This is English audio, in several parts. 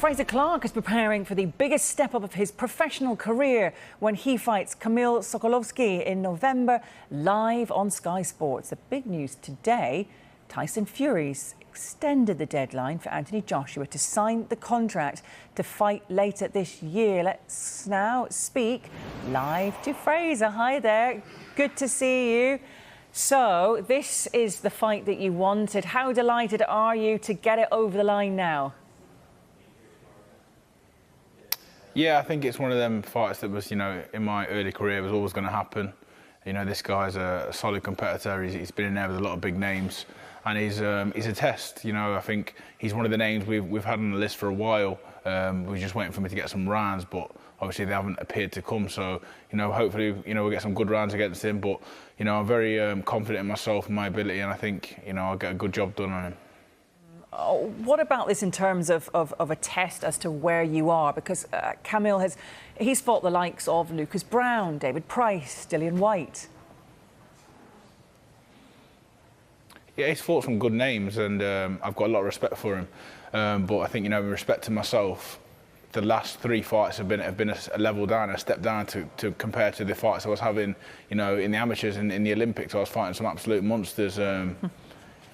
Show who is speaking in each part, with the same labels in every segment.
Speaker 1: Frazer Clarke is preparing for the biggest step up of his professional career when he fights Kamil Sokolowski in November, live on Sky Sports. The big news today, Tyson Fury's extended the deadline for Anthony Joshua to sign the contract to fight later this year. Let's now speak live to Frazer. Hi there, good to see you. So, this is the fight that you wanted. How delighted are you to get it over the line now?
Speaker 2: Yeah, I think it's one of them fights that was, in my early career was always going to happen. This guy's a solid competitor. He's been in there with a lot of big names, and he's a test. I think he's one of the names we've had on the list for a while. We're just waiting for him to get some rounds, but obviously they haven't appeared to come. So, hopefully, we'll get some good rounds against him. But, I'm very confident in myself and my ability, and I think, I'll get a good job done on him.
Speaker 1: What about this in terms of a test as to where you are? Because Kamil he's fought the likes of Lucas Brown, David Price, Dillian White.
Speaker 2: Yeah, he's fought some good names, and I've got a lot of respect for him. But I think, with respect to myself, the last 3 fights have been a level down, a step down to compare to the fights I was having, in the amateurs and in the Olympics. I was fighting some absolute monsters.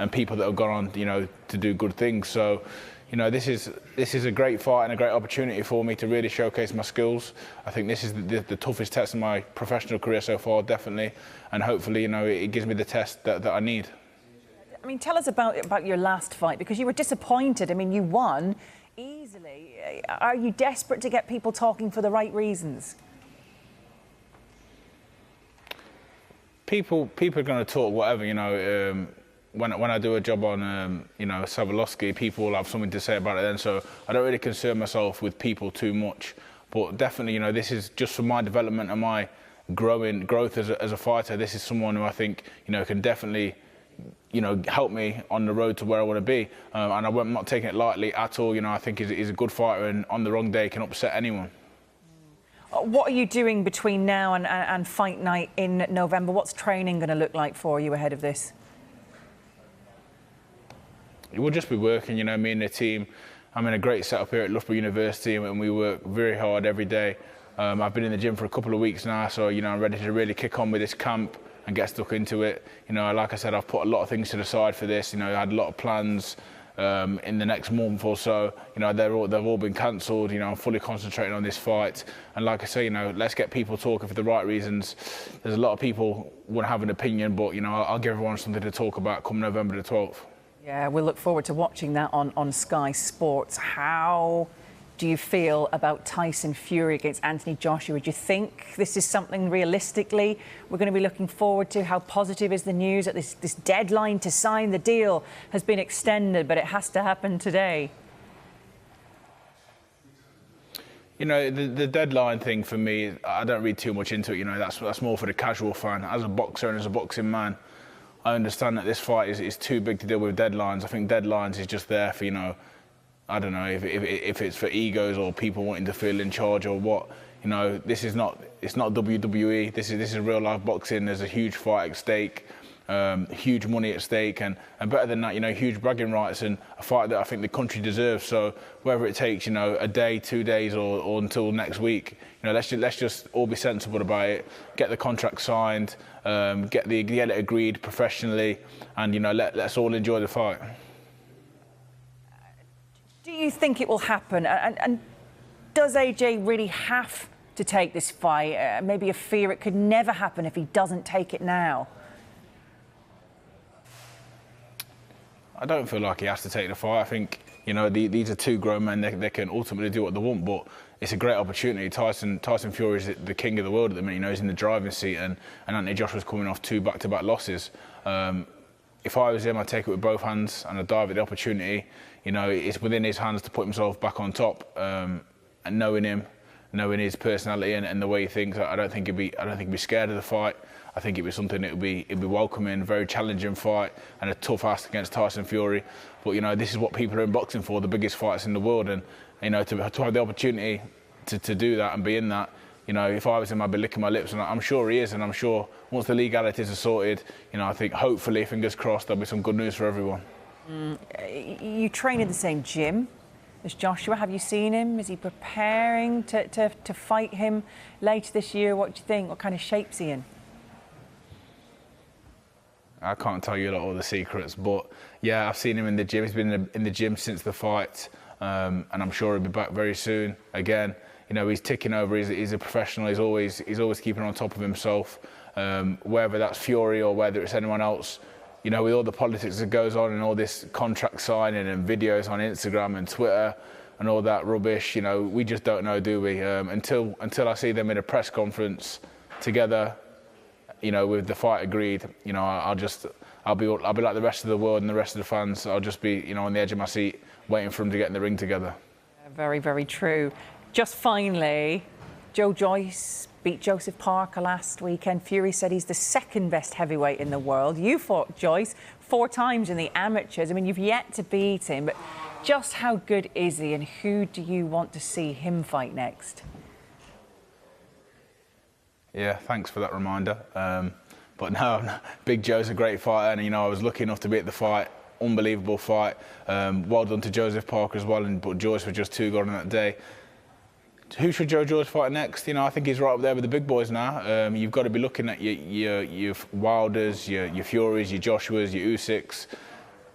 Speaker 2: And people that have gone on, to do good things. So, this is a great fight and a great opportunity for me to really showcase my skills. I think this is the toughest test in my professional career so far, definitely. And hopefully, it gives me the test that I need.
Speaker 1: I mean, tell us about your last fight, because you were disappointed. I mean, you won easily. Are you desperate to get people talking for the right reasons?
Speaker 2: People are going to talk whatever, When I do a job on, Sokolowski, people will have something to say about it then. So I don't really concern myself with people too much. But definitely, this is just for my development and my growth as a fighter. This is someone who I think, can definitely, help me on the road to where I want to be. And I'm not taking it lightly at all. I think he's a good fighter, and on the wrong day can upset anyone.
Speaker 1: What are you doing between now and fight night in November? What's training going to look like for you ahead of this?
Speaker 2: We'll just be working, me and the team. I'm in a great setup here at Loughborough University, and we work very hard every day. I've been in the gym for a couple of weeks now, so, I'm ready to really kick on with this camp and get stuck into it. Like I said, I've put a lot of things to the side for this. I had a lot of plans in the next month or so. They've all been cancelled. I'm fully concentrating on this fight. And like I say, let's get people talking for the right reasons. There's a lot of people who want to have an opinion, but, I'll give everyone something to talk about come November the 12th.
Speaker 1: Yeah, we'll look forward to watching that on Sky Sports. How do you feel about Tyson Fury against Anthony Joshua? Do you think this is something realistically we're going to be looking forward to? How positive is the news that this deadline to sign the deal has been extended, but it has to happen today?
Speaker 2: The deadline thing for me, I don't read too much into it. That's more for the casual fan. As a boxer and as a boxing man, I understand that this fight is too big to deal with deadlines. I think deadlines is just there for, I don't know, if it's for egos or people wanting to feel in charge or what. It's not WWE. This is real life boxing. There's a huge fight at stake, huge money at stake, and better than that, huge bragging rights and a fight that I think the country deserves. So whether it takes, a day, 2 days, or until next week, let's just all be sensible about it. Get the contract signed, get it agreed professionally, and let's all enjoy the fight.
Speaker 1: Do you think it will happen? And does AJ really have to take this fight? Maybe a fear it could never happen if he doesn't take it now.
Speaker 2: I don't feel like he has to take the fight. I think, these are two grown men. They can ultimately do what they want, but it's a great opportunity. Tyson Fury is the king of the world at the minute. He's in the driving seat, and Anthony Joshua's coming off 2 back-to-back losses. If I was him, I'd take it with both hands and I'd dive at the opportunity. It's within his hands to put himself back on top. And knowing him, knowing his personality and the way he thinks, I don't think he'd be scared of the fight. I think it'd be something that would be welcoming, very challenging fight, and a tough ask against Tyson Fury. But this is what people are in boxing for, the biggest fights in the world, and to have the opportunity to do that and be in that. If I was him, I'd be licking my lips, and I'm sure he is, and I'm sure once the legalities are sorted, I think hopefully, fingers crossed, there'll be some good news for everyone.
Speaker 1: You train in the same gym as Joshua. Have you seen him? Is he preparing to fight him later this year? What do you think? What kind of shape's he in?
Speaker 2: I can't tell you all the secrets, but yeah, I've seen him in the gym. He's been in the gym since the fight, and I'm sure he'll be back very soon. Again, you know, he's ticking over. He's a professional. He's always keeping on top of himself. Whether that's Fury or whether it's anyone else, you know, with all the politics that goes on and all this contract signing and videos on Instagram and Twitter and all that rubbish, you know, we just don't know, do we? Until I see them in a press conference together, you know, with the fight agreed, you know, I'll be like the rest of the world and the rest of the fans. I'll just be, you know, on the edge of my seat, waiting for them to get in the ring together.
Speaker 1: Very, very true. Just finally, Joyce beat Joseph Parker last weekend. Fury said he's the second best heavyweight in the world. You fought Joyce 4 times in the amateurs. I mean, you've yet to beat him, but just how good is he, and who do you want to see him fight next?
Speaker 2: Yeah, thanks for that reminder. But no, Big Joe's a great fighter, and you know, I was lucky enough to be at the fight. Unbelievable fight. Well done to Joseph Parker as well, but Joyce was just too good on that day. Who should Joyce fight next? You know, I think he's right up there with the big boys now. You've got to be looking at your Wilders, your Furies, your Joshuas, your Usyks.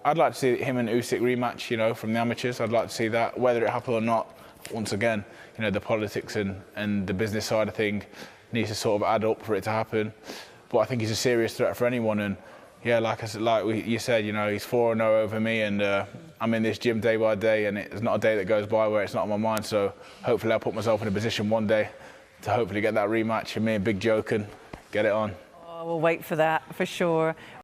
Speaker 2: I'd like to see him and Usyk rematch, you know, from the amateurs. I'd like to see that. Whether it happens or not, once again, you know, the politics and the business side of things needs to sort of add up for it to happen. But I think he's a serious threat for anyone. And yeah, you said, you know, he's 4-0 over me, and I'm in this gym day by day, and there's not a day that goes by where it's not on my mind. So hopefully I'll put myself in a position one day to hopefully get that rematch, and me and Big Joe can get it on.
Speaker 1: Oh, we'll wait for that for sure.